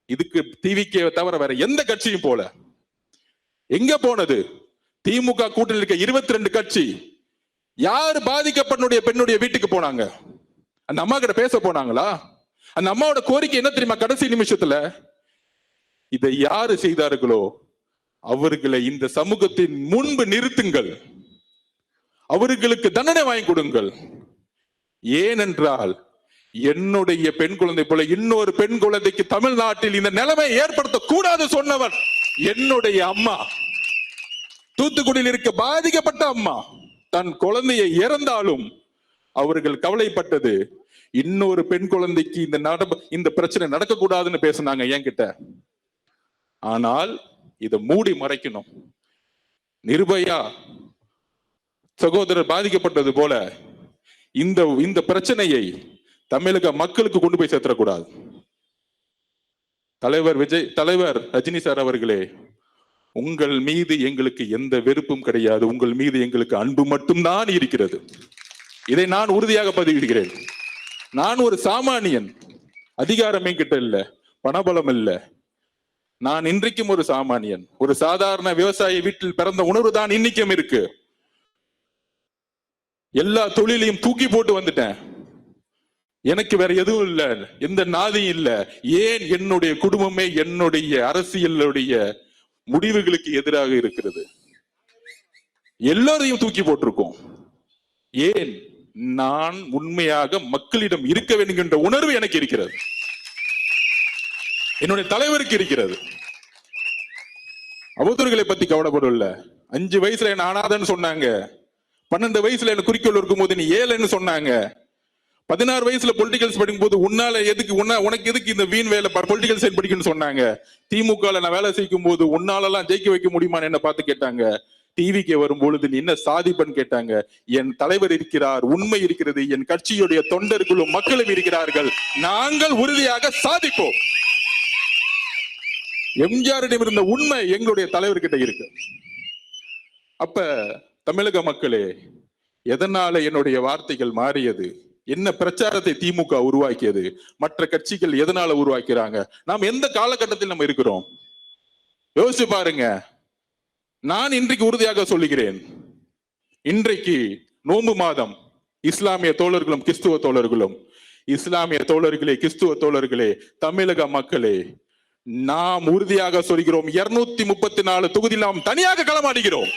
இதுக்கு டிவிக்கே தவிர வேற எந்த கட்சியும் போல. எங்க போனது? திமுக கூட்டணியில் இருக்க 22 கட்சி யாரு பாதிக்கப்பட்ட பெண்ணுடைய வீட்டுக்கு போனாங்க? அந்த அம்மா கிட்ட பேச போனாங்களா? அந்த அம்மாவோட கோரிக்கை என்ன தெரியுமா? கடைசி நிமிஷத்துல இதை யாரு செய்தார்களோ அவர்களை இந்த சமூகத்தின் முன்பு நிறுத்துங்கள், அவர்களுக்கு தண்டனை வாங்கி கொடுங்கள். ஏனென்றால் என்னுடைய பெண் குழந்தை போல இன்னொரு பெண் குழந்தைக்கு தமிழ்நாட்டில் இந்த நிலைமை ஏற்படுத்த கூடாது சொன்னவர் என்னுடைய அம்மா. தூத்துக்குடியில் இருக்க பாதிக்கப்பட்ட அம்மா தன் குழந்தையை இறந்தாலும் அவர்கள் கவலைப்பட்டது இன்னொரு பெண் குழந்தைக்கு இந்த பிரச்சனை நடக்கக்கூடாதுன்னு பேசினாங்க என்கிட்ட. ஆனால் இதை மூடி மறைக்கணும். நிர்பயா சகோதரர் பாதிக்கப்பட்டது போல இந்த பிரச்சனையை தமிழக மக்களுக்கு கொண்டு போய் சேர்த்தக்கூடாது. தலைவர் ரஜினி சார் அவர்களே, உங்கள் மீது எங்களுக்கு எந்த வெறுப்பும் கிடையாது, உங்கள் மீது எங்களுக்கு அன்பு மட்டும்தான் இருக்கிறது. இதை நான் உறுதியாக பதிவிடுகிறேன். நான் ஒரு சாமானியன், அதிகாரமே கிட்ட இல்ல, பணபலம் இல்ல. நான் இன்றைக்கும் ஒரு சாமானியன், ஒரு சாதாரண விவசாய வீட்டில் பிறந்த உணர்வு தான் இன்னைக்கும் இருக்கு. எல்லா தொழிலையும் தூக்கி போட்டு வந்துட்டேன். எனக்கு வேற எதுவும் இல்ல, எந்த நாதியும் இல்ல. ஏன்? என்னுடைய குடும்பமே என்னுடைய அரசியலுடைய முடிவுகளுக்கு எதிராக இருக்கிறது. எல்லாரையும் தூக்கி போட்டிருக்கோம். ஏன்? நான் உண்மையாக மக்களிடம் இருக்க வேண்டும் என்ற உணர்வு எனக்கு இருக்கிறது, என்னுடைய தலைவருக்கு இருக்கிறது. அவதூறுகளை பத்தி கவலைப்படல. 5 வயசுல என்ன அனாதன்னு சொன்னாங்க, 12 வயசுல என்ன குறிக்கோள் இருக்கும் போது நீ ஏழைன்னு சொன்னாங்க, 16 வயசுல பொலிட்டிகல்ஸ் படிக்கும் போது உனக்கு எதுக்கு இந்த வீண் வேலை பொலிட்டிகல் சயின்ஸ் படிக்கணும்னு சொன்னாங்க. திமுக நான் வேலை செய்யும் போது உன்னாலெல்லாம் ஜெயிக்க வைக்க முடியுமான்னு என்ன பார்த்து கேட்டாங்க. டிவிக்கு வரும் பொழுது நீ என்ன சாதிப்பன்னு கேட்டாங்க. என் தலைவர் இருக்கிறார், உண்மை இருக்கிறது, என் கட்சியுடைய தொண்டர்களும் மக்களும் இருக்கிறார்கள், நாங்கள் உறுதியாக சாதிப்போம். எம்ஜிஆரிடம் இருந்த உண்மை எங்களுடைய தலைவர்கிட்ட இருக்கு. அப்ப தமிழக மக்களே, எதனால என்னுடைய வார்த்தைகள் மாறியது? என்ன பிரச்சாரத்தை திமுக உருவாக்கியது? மற்ற கட்சிகள் எதனால உருவாக்கிறாங்க? நாம் எந்த காலகட்டத்தில் நம்ம இருக்கிறோம் யோசிச்சு பாருங்க. நான் இன்றைக்கு உறுதியாக சொல்லுகிறேன், இன்றைக்கு நோன்பு மாதம். இஸ்லாமிய தோழர்களும் கிறிஸ்துவ தோழர்களும், இஸ்லாமிய தோழர்களே, கிறிஸ்துவ தோழர்களே, தமிழக மக்களே, நாம் உறுதியாக சொல்கிறோம், 234 தொகுதியில் நாம் தனியாக களமாடுகிறோம்.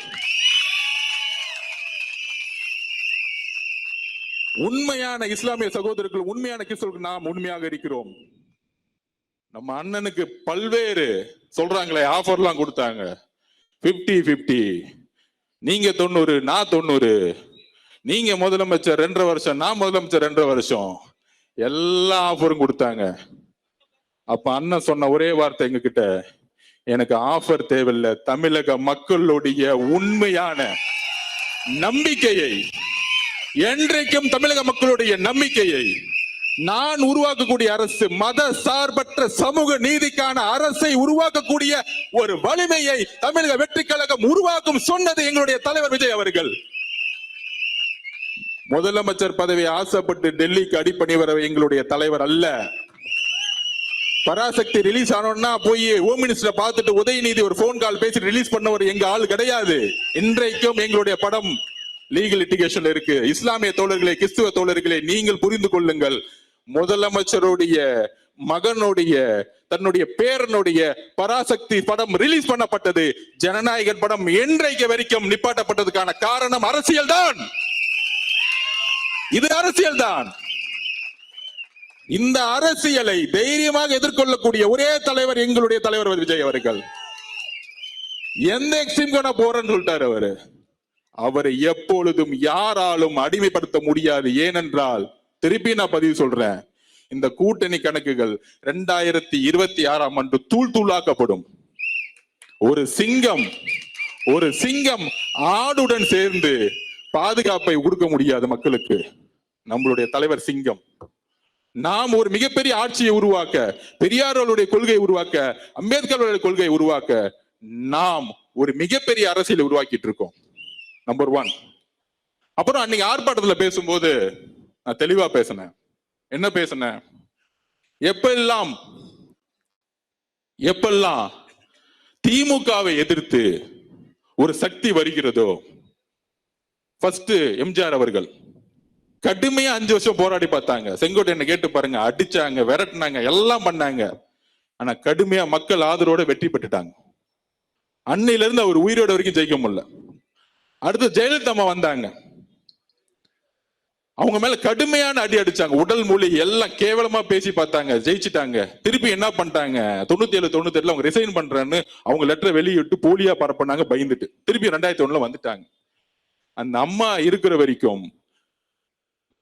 உண்மையான இஸ்லாமிய சகோதரர்கள், உண்மையான கிறிஸ்தவர்கள் நாம் உண்மையாக இருக்கிறோம். நம்ம அண்ணனுக்கு பல்வேறு சொல்றாங்களே ஆஃபர்லாம் கொடுத்தாங்க. 50-50, நீங்க 90, நான் 90, நீங்க முதலமைச்சர் 2.5 வருஷம், நான் முதலமைச்சர் 2.5 வருஷம், எல்லா ஆஃபரும் கொடுத்தாங்க. அப்ப அண்ணன் சொன்ன ஒரே வார்த்தை எங்க கிட்ட, எனக்கு ஆஃபர் தேவையில்லை, தமிழக மக்களுடைய உண்மையான நம்பிக்கையை, என்றைக்கும் தமிழக மக்களுடைய நம்பிக்கையை, நான் உருவாக்கக்கூடிய அரசு மத சார்பற்ற சமூக நீதிக்கான அரசை உருவாக்கக்கூடிய ஒரு வலிமையை தமிழக வெற்றி கழகம் உருவாக்கும் சொன்னது எங்களுடைய தலைவர் விஜய் அவர்கள். முதலமைச்சர் பதவியை ஆசைப்பட்டு டெல்லிக்கு அடிப்பணி வர எங்களுடைய தலைவர் அல்ல. பராசக்தி ரிலீஸ் ஆனோம்னா போய் ஹோம் மினிஸ்டரை பார்த்துட்டு உதயநிதி ஒரு போன் கால் பேசி ரிலீஸ் பண்ணவர் எங்க ஆள் கிடையாது. இன்றைக்கும் எங்களுடைய படம் லீகல் லிட்டிகேஷன் இருக்கு. இஸ்லாமிய தோழர்களே, கிறிஸ்துவ தோழர்களே, நீங்கள் புரிந்து கொள்ளுங்கள். முதலமைச்சருடைய மகனுடைய, தன்னுடைய பேரனுடைய பராசக்தி படம் ரிலீஸ் பண்ணப்பட்டது. ஜனநாயகன் படம் என்றைக்கு வரைக்கும் நிப்பாட்டப்பட்டதுக்கான காரணம் அரசியல் தான். இது அரசியல் தான். இந்த அரசியலை தைரியமாக எதிர்கொள்ளக்கூடிய ஒரே தலைவர் எங்களுடைய தலைவர் விஜய் அவர்கள். எந்த எக்ஸ்ட்ரீம் போறேன்னு சொல்லிட்டாரு அவரை எப்பொழுதும் யாராலும் அடிமைப்படுத்த முடியாது. ஏனென்றால், திருப்பி நான் பதிவு சொல்றேன், இந்த கூட்டணி கணக்குகள் 2026ஆம் ஆண்டு தூள் தூளாக்கப்படும். ஒரு சிங்கம் ஆடுடன் சேர்ந்து பாதுகாப்பை கொடுக்க முடியாது மக்களுக்கு. நம்மளுடைய தலைவர் சிங்கம். நாம் ஒரு மிகப்பெரிய ஆட்சியை உருவாக்க, பெரியார்களுடைய கொள்கையை உருவாக்க, அம்பேத்கருடைய கொள்கையை உருவாக்க நாம் ஒரு மிகப்பெரிய அரசியலை உருவாக்கிட்டு இருக்கோம். நம்பர் 1. அப்புறம் அன்னைக்கு ஆர்ப்பாட்டத்துல பேசும்போது நான் தெளிவா பேசினேன். என்ன பேசினேன்? எப்பெல்லாம் திமுகவை எதிர்த்து ஒரு சக்தி வருகிறதோ, ஃபர்ஸ்ட் எம்ஜிஆர் அவர்கள் கடுமையா 5 வருஷம் போராடி பார்த்தாங்க. செங்கோட்டையனை கேட்டு பாருங்க, அடிச்சாங்க, விரட்டினாங்க, எல்லாம் பண்ணாங்க. ஆனா கடுமையா மக்கள் ஆதரவோட வெற்றி பெற்றுட்டாங்க. அன்னையில இருந்து அவர் உயிரோட வரைக்கும் ஜெயிக்க முடியல. அடுத்து ஜெயலலிதா அம்மா வந்தாங்க. அவங்க மேல கடுமையான அடி அடிச்சாங்க. உடல் மொழி எல்லாம் கேவலமா பேசி பார்த்தாங்க, ஜெயிச்சுட்டாங்க. திருப்பி என்ன பண்ணிட்டாங்க? 97-98 அவங்க ரிசைன் பண்றேன்னு அவங்க லெட்டரை வெளியிட்டு போலியா பரப்பினாங்க, பயந்துட்டு. திருப்பி 2001 வந்துட்டாங்க. அந்த அம்மா இருக்கிற வரைக்கும்,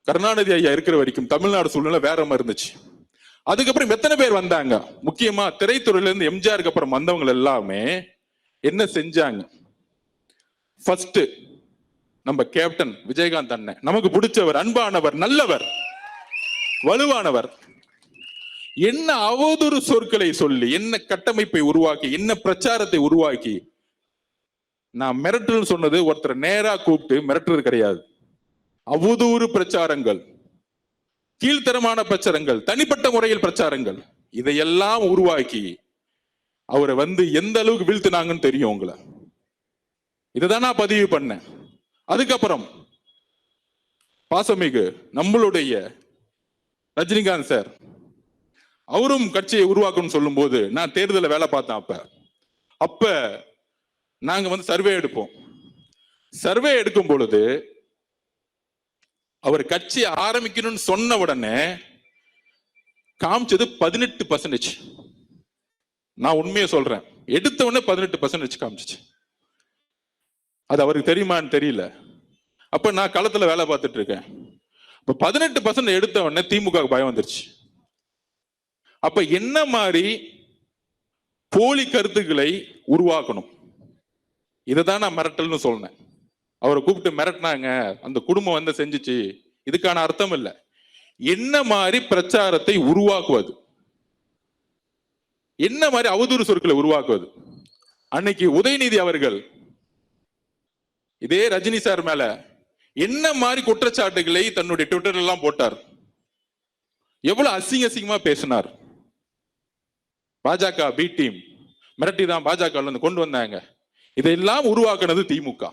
கருணாநிதி ஐயா இருக்கிற வரைக்கும் தமிழ்நாடு சூழ்நிலை வேற மாதிரி இருந்துச்சு. அதுக்கப்புறம் எத்தனை பேர் வந்தாங்க? முக்கியமா திரைத்துறையில இருந்து எம்ஜிஆருக்கு அப்புறம் வந்தவங்க எல்லாமே என்ன செஞ்சாங்க? ஃபர்ஸ்ட் நம்ம கேப்டன் விஜயகாந்த் அண்ணன், நமக்கு பிடிச்சவர், அன்பானவர், நல்லவர், வலுவானவர். என்ன அவதூறு சொற்களை சொல்லி, என்ன கட்டமைப்பை உருவாக்கி, என்ன பிரச்சாரத்தை உருவாக்கி, நான் மிரட்டல் சொன்னது ஒருத்தர் நேரா கூப்பிட்டு மிரட்டுறது கிடையாது. அவதூறு பிரச்சாரங்கள், கீழ்த்தரமான பிரச்சாரங்கள், தனிப்பட்ட முறையில் பிரச்சாரங்கள், இதையெல்லாம் உருவாக்கி அவரை எந்த அளவுக்கு வீழ்த்தினாங்கன்னு தெரியும் உங்களை. இதுதான் நான் பதிவு பண்ணேன். அதுக்கப்புறம் பாசமிகு நம்மளுடைய ரஜினிகாந்த் சார், அவரும் கட்சியை உருவாக்கணும்னு சொல்லும் போது நான் தேர்தலில் வேலை பார்த்தேன். அப்ப நாங்க சர்வே எடுப்போம். சர்வே எடுக்கும் பொழுது அவர் கட்சி ஆரம்பிக்கணும்னு சொன்ன உடனே காமிச்சது 18%. நான் உண்மையை சொல்றேன், எடுத்த உடனே 18% காமிச்சிச்சு. அது அவருக்கு தெரியுமான்னு தெரியல. அப்ப நான் களத்துல வேலை பார்த்துட்டு இருக்கேன். இப்ப 18% எடுத்த உடனே திமுக பயம் வந்துருச்சு. அப்ப என்ன மாதிரி போலி கருத்துக்களை உருவாக்கணும், இதை தான் நான் மிரட்டல்னு சொன்னேன். அவரை கூப்பிட்டு மிரட்டினாங்க, அந்த குடும்பம் வந்து செஞ்சுச்சு, இதுக்கான அர்த்தம் இல்லை. என்ன மாதிரி பிரச்சாரத்தை உருவாக்குவது, என்ன மாதிரி அவதூறு சொற்களை உருவாக்குவது. அன்னைக்கு உதயநிதி அவர்கள் இதே ரஜினி சார் மேல என்ன மாதிரி குற்றச்சாட்டுகளை தன்னுடைய ட்விட்டர் எல்லாம் போட்டார், எவ்வளவு அசிங்க அசிங்கமா பேசினார். பாஜக பி டீம் மிரட்டி தான் பாஜக கொண்டு வந்தாங்க. இதையெல்லாம் உருவாக்குனது திமுக.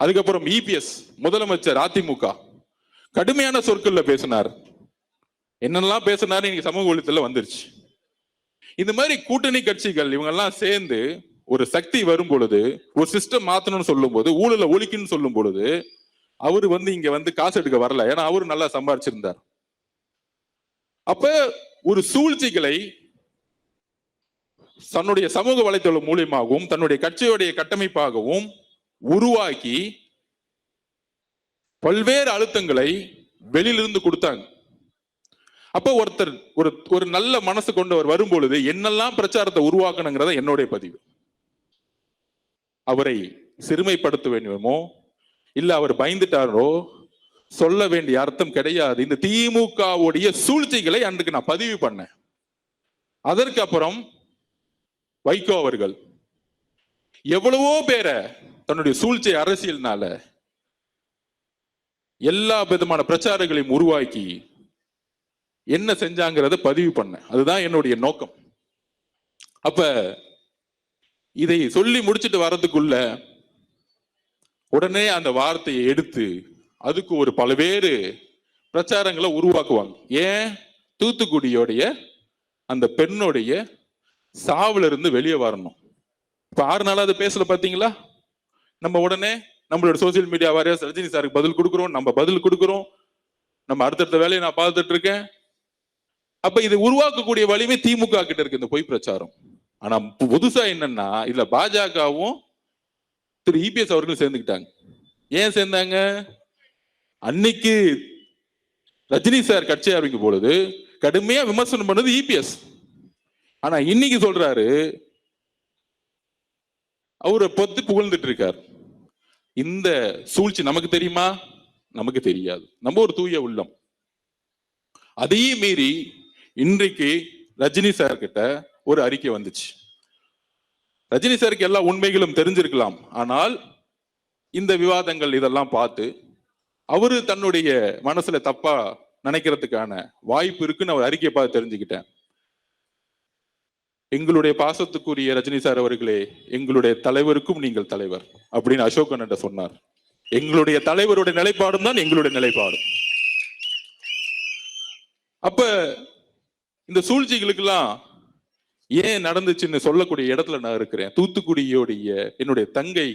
அதுக்கப்புறம் இபிஎஸ் முதலமைச்சர் அதிமுக கடுமையான சொற்கள்ல பேசினார். என்னெல்லாம் பேசினாரு இன்னைக்கு சமூக ஊடகத்துல வந்துருச்சு. இந்த மாதிரி கூட்டணி கட்சிகள் இவங்க எல்லாம் சேர்ந்து ஒரு சக்தி வரும் பொழுது, ஒரு சிஸ்டம் மாத்தணும்னு சொல்லும் போது, ஊழல ஒழிக்கணும்னு சொல்லும் பொழுது, அவரு வந்து இங்க வந்து காசு எடுக்க வரல. ஏன்னா அவரு நல்லா சம்பாதிச்சிருந்தார். அப்ப ஒரு சூழ்ச்சிகளை தன்னுடைய சமூக வலைத்தளம் மூலியமாகவும் தன்னுடைய கட்சியுடைய கட்டமைப்பாகவும் உருவாக்கி பல்வேறு அழுத்தங்களை வெளியிலிருந்து கொடுத்தாங்க. அப்ப ஒருத்தர் ஒரு நல்ல மனசு கொண்டவர் வரும் பொழுது என்னெல்லாம் பிரச்சாரத்தை உருவாக்கணுங்கிறத என்னுடைய பதிவு. அவரை சிறுமைப்படுத்த வேண்டுமோ இல்ல அவர் பயந்துட்டாரோ சொல்ல வேண்டிய அர்த்தம் கிடையாது. இந்த திமுகவுடைய சூழ்ச்சிகளை அன்றைக்கு நான் பதிவு பண்ணேன். அதற்கு அப்புறம் வைகோ அவர்கள் எவ்வளவோ பேரை தன்னுடைய சூழ்ச்சி அரசியல்னால எல்லா விதமான பிரச்சாரங்களையும் உருவாக்கி என்ன செஞ்சாங்கிறத பதிவு பண்ண. அதுதான் என்னுடைய நோக்கம். அப்ப இதை சொல்லி முடிச்சுட்டு வர்றதுக்குள்ள உடனே அந்த வார்த்தையை எடுத்து அதுக்கு ஒரு பல்வேறு பிரச்சாரங்களை உருவாக்குவாங்க. ஏன் தூத்துக்குடியோடைய அந்த பெண்ணுடைய சாவுல இருந்து வெளியே வரணும். இப்ப 6 நாளா அது பேசல பாத்தீங்களா? நம்ம உடனே நம்மளோட சோசியல் மீடியா வாரியா ரஜினி சாருக்கு பதில் கொடுக்குறோம், நம்ம பதில் கொடுக்குறோம், நம்ம அடுத்தடுத்த வேலையை நான் பார்த்துட்டு இருக்கேன். அப்ப இது உருவாக்கக்கூடிய வலிமை திமுக கிட்ட இருக்கு இந்த பொய் பிரச்சாரம். ஆனா புதுசா என்னன்னா இதுல பாஜகவும் திரு இபிஎஸ் அவர்கள் சேர்ந்துக்கிட்டாங்க. ஏன் சேர்ந்தாங்க? அன்னைக்கு ரஜினி சார் கட்சி ஆரம்பிக்கும் பொழுது கடுமையா விமர்சனம் பண்ணது இபிஎஸ். ஆனா இன்னைக்கு சொல்றாரு, அவரை பொத்து புகழ்ந்துட்டு இருக்காரு. இந்த சூழ்ச்சி நமக்கு தெரியுமா? நமக்கு தெரியாது. நம்ம ஒரு தூய உள்ளம். அதையும் மீறி இன்றைக்கு ரஜினி சார் கிட்ட ஒரு அறிக்கை வந்துச்சு. ரஜினி சாருக்கு எல்லா உண்மைகளும் தெரிஞ்சிருக்கலாம். ஆனால் இந்த விவாதங்கள் இதெல்லாம் பார்த்து அவரு தன்னுடைய மனசுல தப்பா நினைக்கிறதுக்கான வாய்ப்பு இருக்குன்னு அவர் அறிக்கையை பார்த்து தெரிஞ்சுக்கிட்டேன். எங்களுடைய பாசத்துக்குரிய ரஜினி சார் அவர்களே, எங்களுடைய தலைவருக்கும் நீங்கள் தலைவர் அப்படின்னு அசோகன் என்ற சொன்னார். எங்களுடைய தலைவருடைய நிலைப்பாடும் தான் எங்களுடைய நிலைப்பாடும். அப்ப இந்த சூழ்ச்சிகளுக்கெல்லாம் ஏன் நடந்துச்சுன்னு சொல்லக்கூடிய இடத்துல நான் இருக்கிறேன். தூத்துக்குடியோடைய என்னுடைய தங்கை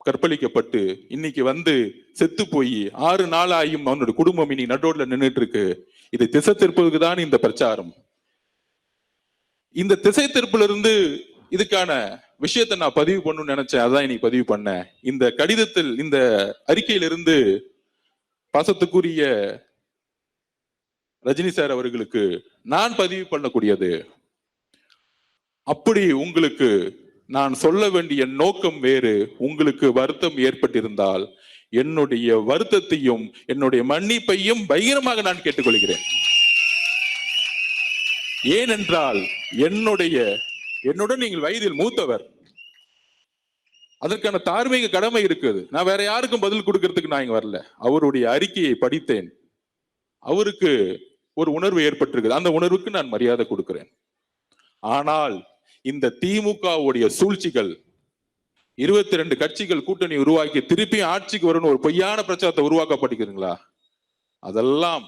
கற்பழிக்கப்பட்டு இன்னைக்கு வந்து செத்து போய் 6 நாள் ஆயும் அவனுடைய குடும்பம் இன்னைக்கு நடுரோட்ல நின்றுட்டு இருக்கு. இதை திசை திருப்பதுக்கு தான் இந்த பிரச்சாரம். இந்த திசை திருப்புல இருந்து இதுக்கான விஷயத்தை நான் பதிவு பண்ணணும்னு நினைச்சேன். அதான் இன்னைக்கு பதிவு பண்ணேன். இந்த கடிதத்தில், இந்த அறிக்கையிலிருந்து பாசத்துக்குரிய ரஜினி சார் அவர்களுக்கு நான் பதிவு பண்ணக்கூடியது, அப்படி உங்களுக்கு நான் சொல்ல வேண்டிய நோக்கம் வேறு, உங்களுக்கு வருத்தம் ஏற்பட்டிருந்தால் என்னுடைய வருத்தத்தையும் என்னுடைய மன்னிப்பையும் பகிரமாக நான் கேட்டுக்கொள்கிறேன். ஏனென்றால் என்னுடன் நீங்கள் வயதில் மூத்தவர், அதற்கான தார்மீக கடமை இருக்குது. நான் வேற யாருக்கும் பதில் கொடுக்கறதுக்கு நான் இங்க வரல. அவருடைய அறிக்கையை படித்தேன். அவருக்கு ஒரு உணர்வு ஏற்பட்டிருக்குது. அந்த உணர்வுக்கு நான் மரியாதை கொடுக்கிறேன். ஆனால் இந்த திமுகவுடைய சூழ்ச்சிகள், 22 கட்சிகள் கூட்டணி உருவாக்கி திருப்பி ஆட்சிக்கு வரணும் ஒரு பொய்யான பிரச்சாரத்தை உருவாக்கப்படுகிறீங்களா? அதெல்லாம்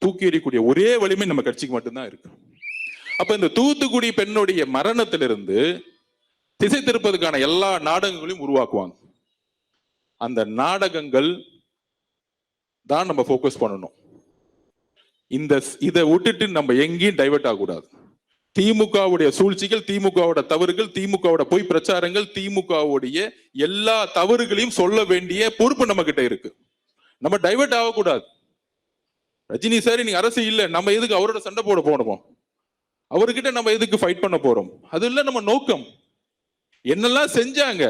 தூக்கி எறியக்கூடிய ஒரே வலிமை நம்ம கட்சிக்கு மட்டும்தான் இருக்கு. அப்ப இந்த தூத்துக்குடி பெண்ணுடைய மரணத்திலிருந்து திசை திருப்பதுக்கான எல்லா நாடகங்களையும் உருவாக்குவாங்க. அந்த நாடகங்கள் தான் நம்ம போக்கஸ் பண்ணணும். இதை விட்டுட்டு நம்ம எங்கேயும் டைவர்ட் ஆகக்கூடாது. திமுகவுடைய சூழ்ச்சிகள், திமுகவோட தவறுகள், திமுகவோட பொய் பிரச்சாரங்கள், திமுகவுடைய எல்லா தவறுகளையும் சொல்ல வேண்டிய பொறுப்பு நம்ம கிட்ட இருக்கு. நம்ம டைவர்ட் ஆகக்கூடாது. ரஜினி சார் இன்னைக்கு அரசு இல்ல, நம்ம எதுக்கு அவரோட சண்டை போட போனோமோ? அவர்கிட்ட நம்ம எதுக்கு ஃபைட் பண்ண போறோம்? அது இல்ல நம்ம நோக்கம். என்னெல்லாம் செஞ்சாங்க.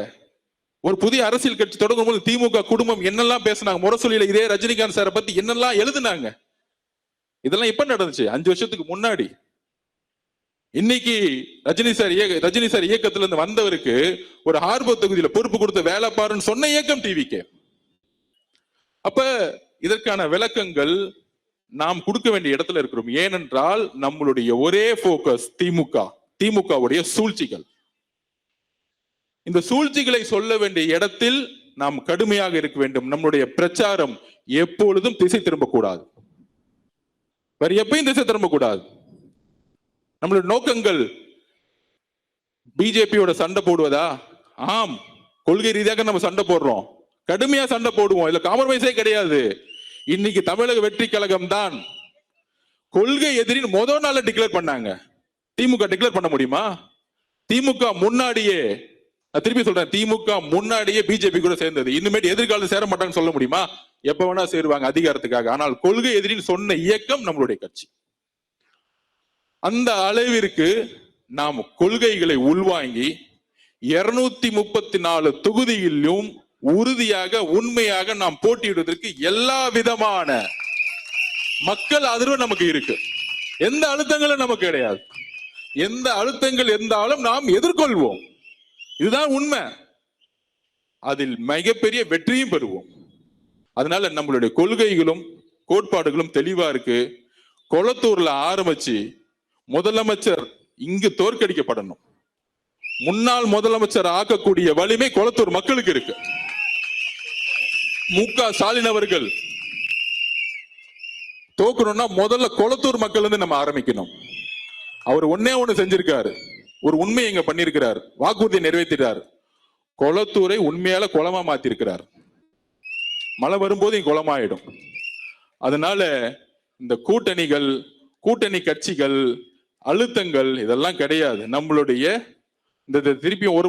ஒரு புதிய அரசியல் கட்சி தொடங்கும் போது திமுக குடும்பம் என்னெல்லாம் பேசினாங்க. முரசொலியில இதே ரஜினிகாந்த் சாரை பத்தி என்னெல்லாம் எழுதுனாங்க. இதெல்லாம் எப்ப நடந்துச்சு? 5 வருஷத்துக்கு முன்னாடி. இன்னைக்கு ரஜினி சார் இயக்கத்துல இருந்து வந்தவருக்கு ஒரு ஹார்பர் தொகுதியில பொறுப்பு கொடுத்த வேலை பாருன்னு சொன்ன இயக்கம் டிவிக்கு. அப்ப இதற்கான விளக்கங்கள் நாம் கொடுக்க வேண்டிய இடத்துல இருக்கிறோம். ஏனென்றால் நம்மளுடைய ஒரே போக்கஸ் திமுகவுடைய சூழ்ச்சிகள். இந்த சூழ்ச்சிகளை சொல்ல வேண்டிய இடத்தில் நாம் கடுமையாக இருக்க வேண்டும். நம்மளுடைய பிரச்சாரம் எப்பொழுதும் திசை திரும்பக்கூடாது. வேற எப்பயும் திசை திரும்பக்கூடாது. நம்மளுடைய நோக்கங்கள் பிஜேபியோட சண்டை போடுவதா? ஆம், கொள்கை ரீதியாக நம்ம சண்டை போடுறோம், கடுமையா சண்டை போடுவோம். இதுல காம்ப்ரமைஸே கிடையாது. இன்னைக்கு தமிழக வெற்றி கழகம் தான் கொள்கை எதிரின்னு முதல் நாள் டிக்ளேர் பண்ணாங்க. திமுக டிக்ளேர் பண்ண முடியுமா? திமுக முன்னாடியே, திருப்பி சொல்றேன், திமுக முன்னாடியே பிஜேபி கூட சேர்ந்தது. இனிமேட்டு எதிர்காலம் சேர மாட்டாங்கன்னு சொல்ல முடியுமா? எப்ப வேணா சேருவாங்க அதிகாரத்துக்காக. ஆனால் கொள்கை எதிரின்னு சொன்ன இயக்கம் நம்மளுடைய கட்சி. அந்த அளவிற்கு நாம் கொள்கைகளை உள்வாங்கி 234 தொகுதியிலும் உறுதியாக உண்மையாக நாம் போட்டியிடுவதற்கு எல்லா விதமான மக்கள் ஆதரவு நமக்கு இருக்கு. எந்த அழுத்தங்களும் நமக்கு கிடையாது. எந்த அழுத்தங்கள் இருந்தாலும் நாம் எதிர்கொள்வோம். இதுதான் உண்மை. அதில் மிகப்பெரிய வெற்றியும் பெறுவோம். அதனால நம்மளுடைய கொள்கைகளும் கோட்பாடுகளும் தெளிவா இருக்கு. கொளத்தூர்ல ஆரம்பிச்சு முதலமைச்சர் இங்கு தோற்கடிக்கப்படணும். முன்னாள் முதலமைச்சர் ஆக்கக்கூடிய வலிமை கொளத்தூர் மக்களுக்கு இருக்கு. மு.க. ஸ்டாலின் அவர்கள் தோக்கணும்னா முதல்ல கொளத்தூர் மக்கள் இருந்து நம்ம ஆரம்பிக்கணும். அவர் ஒன்னே ஒண்ணு செஞ்சிருக்காரு, ஒரு உண்மையை இங்க பண்ணிருக்கிறார், வாக்குறுதியை நிறைவேற்றிட்டார். கொளத்தூரை உண்மையால குளமா மாத்திருக்கிறார். மழை வரும்போது இங்க குளமாயிடும். அதனால இந்த கூட்டணி கட்சிகள் அழுத்தங்கள் இதெல்லாம் கிடையாது. நம்மளுடைய இந்த திருப்பியும் ஒரு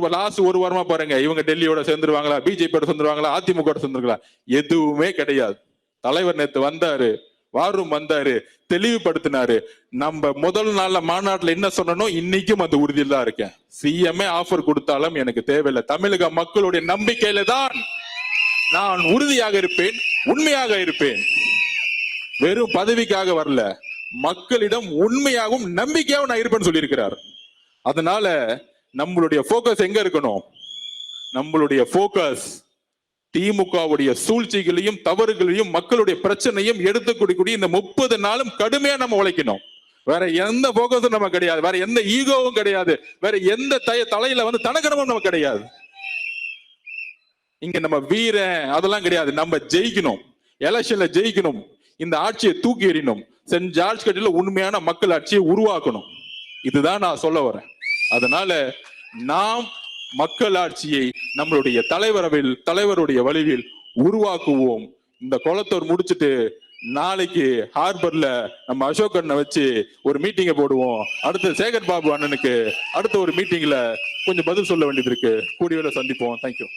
வாரமா பாருங்க, இவங்க டெல்லியோட சேர்ந்துருவாங்களா, பிஜேபியோட சேர்ந்துருவாங்களா, அதிமுக சேர்ந்துருங்களா, எதுவுமே கிடையாது. தலைவர் நேத்து வந்தாரு, வாரும் வந்தாரு, தெளிவுபடுத்தினாரு. நம்ம முதல் நாள்ல மாநாட்டுல என்ன சொன்னோம், இன்னைக்கும் அந்த உறுதியில் தான் இருக்கேன். சிஎம்ஏ ஆஃபர் கொடுத்தாலும் எனக்கு தேவையில்லை. தமிழக மக்களுடைய நம்பிக்கையில தான் நான் உறுதியாக இருப்பேன், உண்மையாக இருப்பேன். வெறும் பதவிக்காக வரல, மக்களிடம் உண்மையாகவும் நம்பிக்கையாகவும் நான் இருப்பேன்னு சொல்லியிருக்கிறார். அதனால நம்மளுடைய போக்கஸ் எங்க இருக்கணும்? நம்மளுடைய போக்கஸ் திமுகவுடைய சூழ்ச்சிகளையும் தவறுகளையும் மக்களுடைய பிரச்சனையும் எடுத்துக்கூடிய இந்த 30 நாளும் கடுமையா நம்ம உழைக்கணும். வேற எந்த போக்கஸும் நம்ம கிடையாது, வேற எந்த ஈகோவும் கிடையாது, வேற எந்த தலையில தனக்கணமும் நம்ம கிடையாது. இங்க நம்ம வீரன் அதெல்லாம் கிடையாது. நம்ம ஜெயிக்கணும், எலெக்ஷன்ல ஜெயிக்கணும், இந்த ஆட்சியை தூக்கி எறியணும், சென்ட் ஜார்ஜ் கட்டில உண்மையான மக்கள் ஆட்சியை உருவாக்கணும். இதுதான் நான் சொல்ல வரேன். அதனால நாம் மக்கள் ஆட்சியை நம்மளுடைய தலைவருடைய வழியில் உருவாக்குவோம். இந்த கொளத்தூர் முடிச்சுட்டு நாளைக்கு ஹார்பர்ல நம்ம அசோக் அண்ணனை வச்சு ஒரு மீட்டிங்கை போடுவோம். அடுத்து சேகர் பாபு அண்ணனுக்கு அடுத்த ஒரு மீட்டிங்ல கொஞ்சம் பதில் சொல்ல வேண்டியது இருக்கு. கூடிய சந்திப்போம். தேங்க்யூ.